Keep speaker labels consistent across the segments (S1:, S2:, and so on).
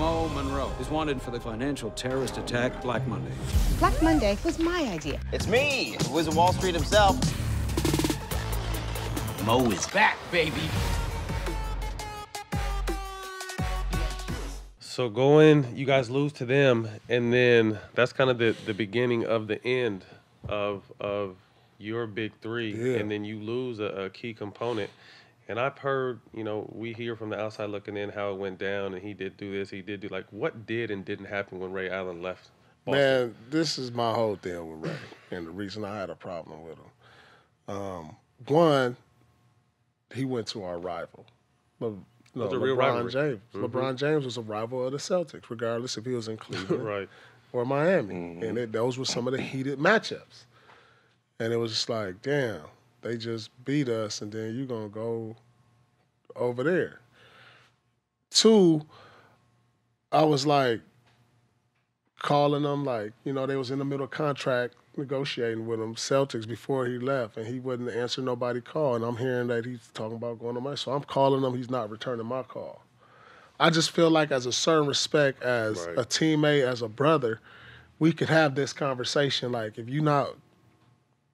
S1: Mo Monroe is wanted for the financial terrorist attack Black Monday.
S2: Black Monday was my idea.
S3: It's me, the Wizard of Wall Street himself. Mo is back, baby.
S4: So you guys lose to them, and then that's kind of the beginning of the end of your big three, and then you lose a key component. And I've heard, we hear from the outside looking in how it went down, and he did do this, he did do, like, what did and didn't happen when Ray Allen left Boston?
S5: Man, this is my whole thing with Ray, and the reason I had a problem with him. One, he went to our rival. LeBron James. Mm-hmm. LeBron James was a rival of the Celtics, regardless if he was in Cleveland
S4: right.
S5: or Miami. Mm-hmm. And those were some of the heated matchups. And it was just like, damn, they just beat us, and then you're going to go over there. Two, I was like calling them like, they was in the middle of contract negotiating with him, Celtics, before he left, and he wouldn't answer nobody's call. And I'm hearing that he's talking about going to my, so I'm calling him. He's not returning my call. I just feel like, as a certain respect, as a teammate, as a brother, we could have this conversation. Like, if you not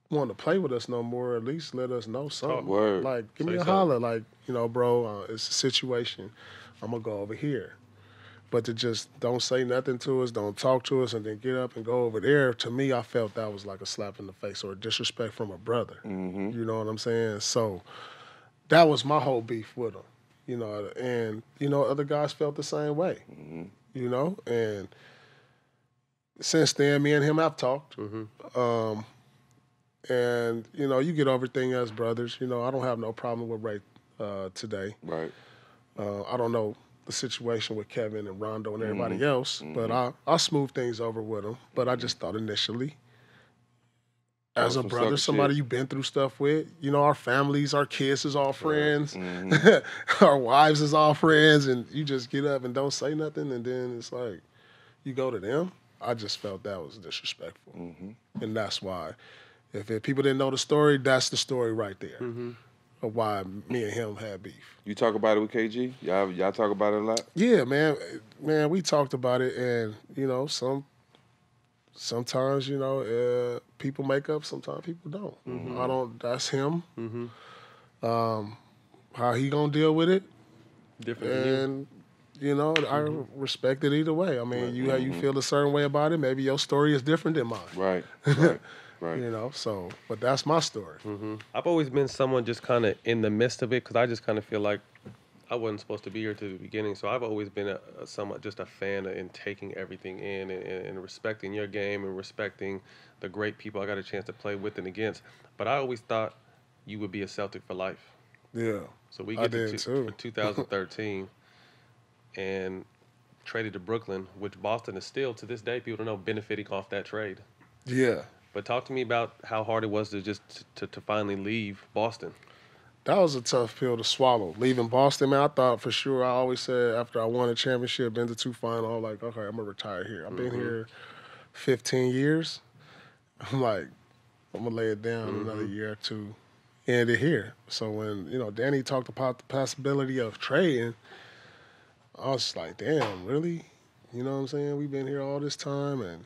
S5: want to play with us no more, at least let us know something.
S6: Word.
S5: Like, give me a holler. Like, bro, it's a situation. I'm gonna go over here. But to just don't say nothing to us, don't talk to us, and then get up and go over there, to me, I felt that was like a slap in the face or a disrespect from a brother.
S6: Mm-hmm.
S5: You know what I'm saying? So that was my whole beef with him, and, other guys felt the same way, and since then, me and him have talked. Mm-hmm. And, you get everything as brothers. I don't have no problem with Ray today.
S6: Right.
S5: I don't know the situation with Kevin and Rondo and everybody else, but I smooth things over with him. But I just thought initially, as a brother, somebody you've been through stuff with, our families, our kids is all friends, our wives is all friends, and you just get up and don't say nothing, and then it's like you go to them. I just felt that was disrespectful, and that's why. If people didn't know the story, that's the story right there of why me and him had beef.
S6: You talk about it with KG? Y'all talk about it a lot?
S5: Yeah, man. Man, we talked about it, and, sometimes, people make up, sometimes people don't. That's him. How he gonna deal with it?
S4: Different.
S5: And, I respect it either way. I mean, how you feel a certain way about it, maybe your story is different than mine.
S6: Right. Right.
S5: But that's my story.
S4: I've always been someone just kind of in the midst of it, because I just kind of feel like I wasn't supposed to be here to the beginning. So I've always been somewhat just a fan in taking everything in and respecting your game and respecting the great people I got a chance to play with and against. But I always thought you would be a Celtic for life.
S5: Yeah.
S4: So we get to 2013 and traded to Brooklyn, which Boston is still, to this day, people don't know, benefiting off that trade.
S5: Yeah.
S4: But talk to me about how hard it was to just to finally leave Boston.
S5: That was a tough pill to swallow. Leaving Boston, man, I thought for sure, I always said after I won a championship, been to 2 finals, I was like, okay, I'm going to retire here. I've been here 15 years. I'm like, I'm going to lay it down another year or two, end it here. So when, Danny talked about the possibility of trading, I was like, damn, really? You know what I'm saying? We've been here all this time, and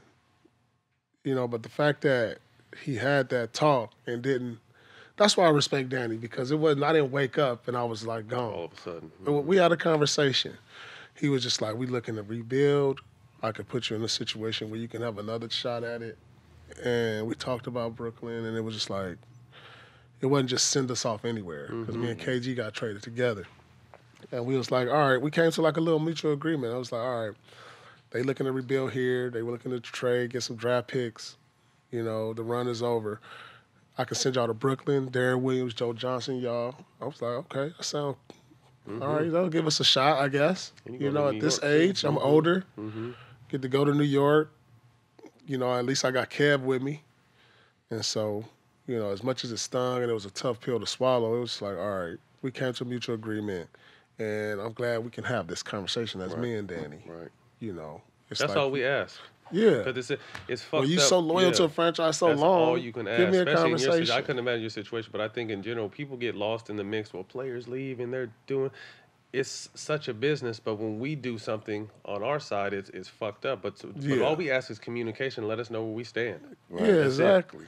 S5: but the fact that he had that talk and didn't, that's why I respect Danny, because I didn't wake up and I was like gone.
S4: All of a sudden.
S5: We had a conversation. He was just like, we looking to rebuild. I could put you in a situation where you can have another shot at it. And we talked about Brooklyn, and it was just like, it wasn't just send us off anywhere, because me and KG got traded together. And we was like, all right, we came to like a little mutual agreement. I was like, all right, they looking to rebuild here. They were looking to trade, get some draft picks. The run is over. I can send y'all to Brooklyn, Darren Williams, Joe Johnson, y'all. I was like, okay, that sounds all right. That'll give us a shot, I guess. At this age, I'm older. Get to go to New York. At least I got Kev with me. And so, as much as it stung and it was a tough pill to swallow, it was like, all right, we came to a mutual agreement. And I'm glad we can have this conversation as me and Danny.
S4: Right.
S5: It's
S4: that's
S5: like,
S4: all we ask.
S5: Yeah.
S4: Because it's fucked
S5: well, you
S4: up.
S5: so loyal to a franchise so
S4: that's
S5: long.
S4: All you can ask.
S5: Give me a
S4: Especially
S5: conversation.
S4: In your I couldn't imagine your situation, but I think in general, people get lost in the mix while players leave and they're doing. it's such a business, but when we do something on our side, it's fucked up. But all we ask is communication. Let us know where we stand.
S5: Right? Yeah, exactly.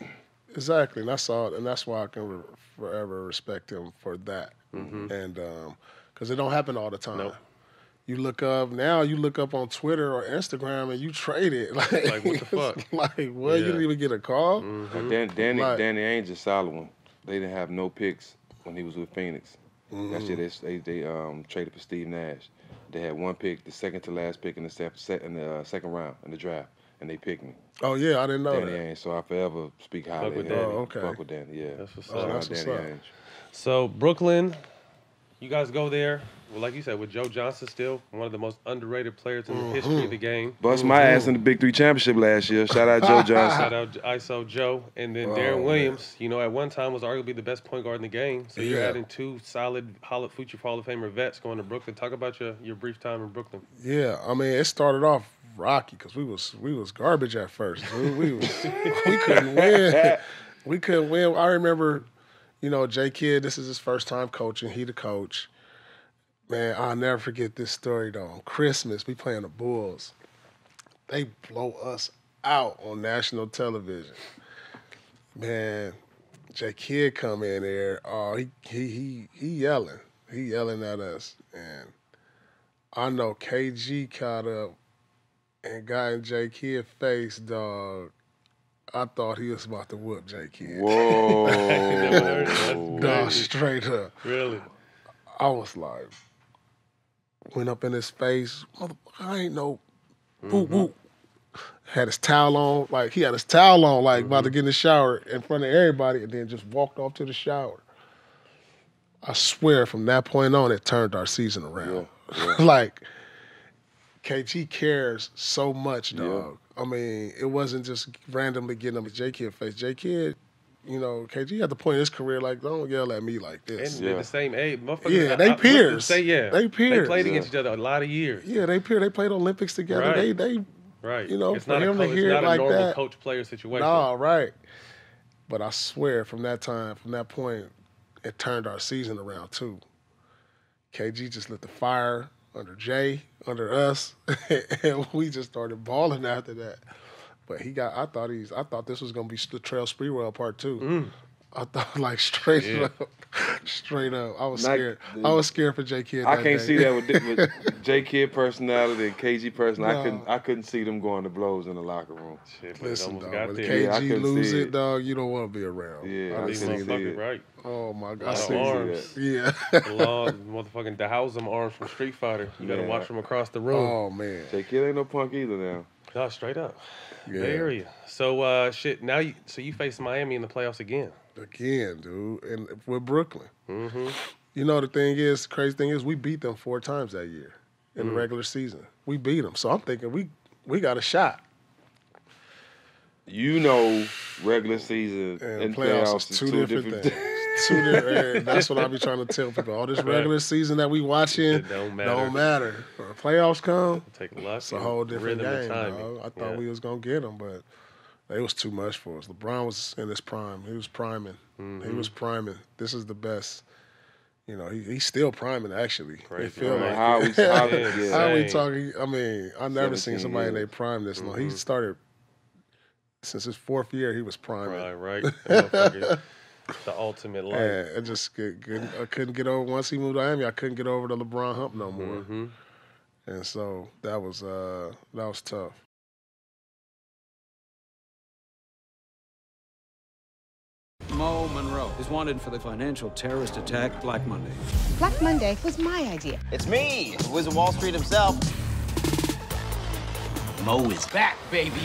S5: Exactly. And that's all. And that's why I can forever respect him for that. And because it don't happen all the time.
S4: Nope.
S5: You look up on Twitter or Instagram and you trade it. Like
S4: what the fuck?
S5: Like, well, you didn't even get a call?
S6: Danny Ainge and Solomon, they didn't have no picks when he was with Phoenix. That shit, they traded for Steve Nash. They had one pick, the second to last pick in the second round in the draft, and they picked me.
S5: Oh, yeah, I didn't know
S6: Danny Ainge, so I forever speak highly of him.
S5: Oh, okay.
S6: Fuck with Danny, yeah.
S4: That's what's
S5: up.
S6: That's what's up.
S4: So, Brooklyn, you guys go there. Well, like you said, with Joe Johnson still, one of the most underrated players in the history of the game.
S6: Bust my ass in the Big 3 championship last year. Shout out Joe Johnson.
S4: Shout out ISO Joe. And then Darren Williams, you know, at one time was arguably the best point guard in the game. So you're adding two solid future Hall of Famer vets going to Brooklyn. Talk about your brief time in Brooklyn.
S5: Yeah, I mean, it started off rocky because we was garbage at first. We couldn't win. We couldn't win. I remember, you know, J Kidd, this is his first time coaching. He the coach. Man, I'll never forget this story, though. On Christmas, we playing the Bulls. They blow us out on national television. Man, J Kidd come in there. Oh, he yelling. He yelling at us. And I know KG caught up and got in J Kidd's face, dog. I thought he was about to whoop J Kidd.
S6: Whoa.
S5: Dog, straight up.
S4: Really?
S5: I was like, went up in his face. Motherfucker, I ain't no whoop whoop. Had his towel on, like he had his towel on, like about to get in the shower in front of everybody, and then just walked off to the shower. I swear, from that point on, it turned our season around. Like, KG cares so much, dog. I mean, it wasn't just randomly getting him a J Kidd face. J Kidd, you know, KG had the point in his career, like, don't yell at me like this.
S4: And they're the same age.
S5: Yeah, they peers.
S4: They
S5: peers.
S4: They played against each other a lot of years.
S5: Yeah, they peers. They played Olympics together.
S4: Right.
S5: They
S4: right.
S5: You know,
S4: it's
S5: for
S4: not
S5: him
S4: a,
S5: to hear
S4: it's not
S5: like
S4: a normal
S5: that,
S4: coach-player situation.
S5: No, right. But I swear, from that point, it turned our season around too. KG just lit the fire under Jay, under us, and we just started balling after that. But I thought this was gonna be the Trail Sprewell part 2. I thought, like, straight up. I was scared. I was scared for J Kidd.
S6: I can't see that with J Kidd personality and KG personality.
S5: No.
S6: I couldn't see them going to blows in the locker room.
S4: Shit,
S5: Listen, dog, when
S6: Yeah, I
S5: KG
S6: couldn't
S5: lose
S6: see
S5: it,
S6: it.
S5: dog, you don't want to be around.
S6: Yeah, I
S4: These
S6: couldn't see
S4: motherfuckers,
S6: it.
S4: right?
S5: Oh my
S4: A
S5: God.
S4: lot of
S6: see
S4: arms.
S5: Yeah.
S4: Long motherfucking the house arms from Street Fighter. You gotta
S6: Yeah.
S4: watch them across the room.
S5: Oh man.
S6: J Kidd ain't no punk either now.
S4: No, straight up.
S5: Yeah.
S4: Bay Area. So now you face Miami in the playoffs again.
S5: Again, dude, and with Brooklyn.
S4: Mm-hmm.
S5: You know, the crazy thing is, we beat them 4 times that year in the regular season. We beat them, so I'm thinking we got a shot.
S6: You know, regular season and playoffs is two different things.
S5: That's what I be trying to tell people. All this regular season that we watching
S4: It don't matter.
S5: When the playoffs come,
S4: Take luck.
S5: it's a whole different
S4: rhythm and
S5: game,
S4: timing.
S5: dog. I thought we was going to get them, but it was too much for us. LeBron was in his prime. He was priming. He was priming. This is the best. You know, he's still priming, actually.
S4: Crazy.
S5: It feel like
S6: How we
S5: how we talking? I mean, I've never seen
S6: 17
S5: somebody in
S6: years.
S5: their prime this long. He started, since his 4th year, he was priming.
S4: Right. That motherfucker, the ultimate life.
S5: And I just I couldn't get over, once he moved to Miami, I couldn't get over the LeBron hump no more.
S4: Mm-hmm.
S5: And so that was tough.
S1: Mo Monroe is wanted for the financial terrorist attack Black Monday.
S2: Black Monday was my idea.
S3: It's me, the Wizard of Wall Street himself. Mo is back, baby.